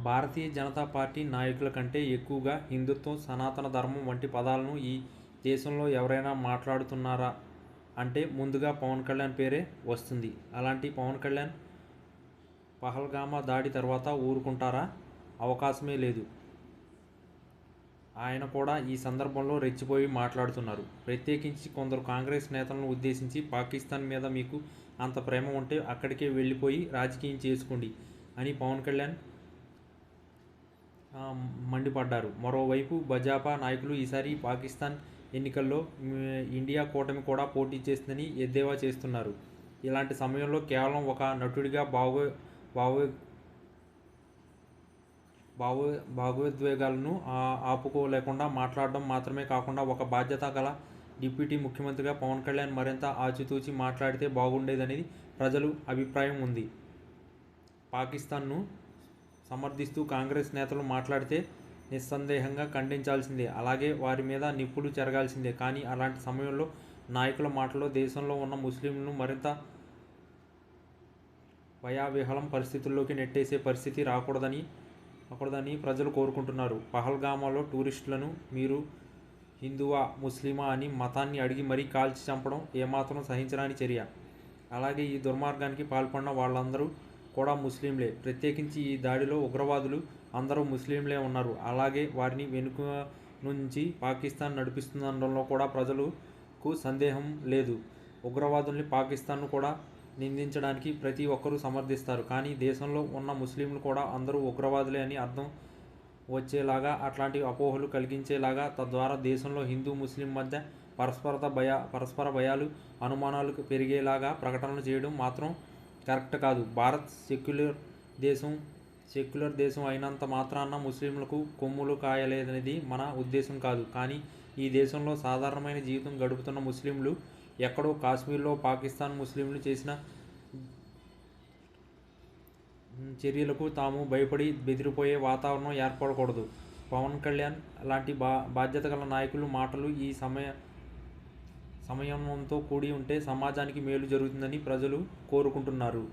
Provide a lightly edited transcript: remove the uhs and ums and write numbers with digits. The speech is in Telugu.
భారతీయ జనతా పార్టీ నాయకుల కంటే ఎక్కువగా హిందుత్వం, సనాతన ధర్మం వంటి పదాలను ఈ దేశంలో ఎవరైనా మాట్లాడుతున్నారా అంటే ముందుగా పవన్ కళ్యాణ్ పేరే వస్తుంది. అలాంటి పవన్ కళ్యాణ్ పహల్గామా దాడి తర్వాత ఊరుకుంటారా? అవకాశమే లేదు. ఆయన కూడా ఈ సందర్భంలో రెచ్చిపోయి మాట్లాడుతున్నారు. ప్రత్యేకించి కొందరు కాంగ్రెస్ నేతలను ఉద్దేశించి పాకిస్తాన్ మీద మీకు అంత ప్రేమ ఉంటే అక్కడికే వెళ్ళిపోయి రాజకీయం చేసుకోండి అని పవన్ కళ్యాణ్ మండిపడ్డారు. మరోవైపు భాజపా నాయకులు ఈసారి పాకిస్తాన్ ఎన్నికల్లో ఇండియా కూటమి కూడా పోటీ చేస్తుందని ఎద్దేవా చేస్తున్నారు. ఇలాంటి సమయంలో కేవలం ఒక నటుడిగా భావోద్వేగాలను ఆపుకోలేకుండా మాట్లాడడం మాత్రమే కాకుండా ఒక బాధ్యత గల డిప్యూటీ ముఖ్యమంత్రిగా పవన్ కళ్యాణ్ మరింత ఆచితూచి మాట్లాడితే బాగుండేదనేది ప్రజల అభిప్రాయం ఉంది. పాకిస్తాన్ను సమర్థిస్తూ కాంగ్రెస్ నేతలు మాట్లాడితే నిస్సందేహంగా ఖండించాల్సిందే. అలాగే వారి మీద నిప్పులు చెరగాల్సిందే. కానీ అలాంటి సమయంలో నాయకుల మాటల్లో దేశంలో ఉన్న ముస్లింలను మరింత భయావిహలం పరిస్థితుల్లోకి నెట్టేసే పరిస్థితి రాకూడదని ప్రజలు కోరుకుంటున్నారు. పహల్గామాలో టూరిస్టులను మీరు హిందువా, ముస్లిమా అని మతాన్ని అడిగి మరీ కాల్చి చంపడం ఏమాత్రం సహించరాని చర్య. అలాగే ఈ దుర్మార్గానికి పాల్పడిన వాళ్ళందరూ కూడా ముస్లింలే. ప్రత్యేకించి ఈ దాడిలో ఉగ్రవాదులు అందరూ ముస్లింలే ఉన్నారు. అలాగే వారిని వెనుక నుంచి పాకిస్తాన్ నడిపిస్తుందనడంలో కూడా ప్రజలకు సందేహం లేదు. ఉగ్రవాదుల్ని, పాకిస్తాన్ను కూడా నిందించడానికి ప్రతి ఒక్కరూ సమర్థిస్తారు. కానీ దేశంలో ఉన్న ముస్లింలు కూడా అందరూ ఉగ్రవాదులే అని అర్థం వచ్చేలాగా, అట్లాంటి అపోహలు కలిగించేలాగా, తద్వారా దేశంలో హిందూ ముస్లిం మధ్య పరస్పర భయాలు, అనుమానాలు పెరిగేలాగా ప్రకటనలు చేయడం మాత్రం కరెక్ట్ కాదు. భారత్ సెక్యులర్ దేశం అయినంత మాత్రాన ముస్లింలకు కొమ్ములు కాయలేదనేది మన ఉద్దేశం కాదు. కానీ ఈ దేశంలో సాధారణమైన జీవితం గడుపుతున్న ముస్లింలు ఎక్కడో కాశ్మీర్లో పాకిస్తాన్ ముస్లింలు చేసిన చర్యలకు తాము భయపడి బెదిరిపోయే వాతావరణం ఏర్పడకూడదు. పవన్ కళ్యాణ్ లాంటి బాధ్యత గల నాయకులు మాటలు ఈ సమయంతో కూడి ఉంటే సమాజానికి మేలు జరుగుతుందని ప్రజలు కోరుకుంటున్నారు.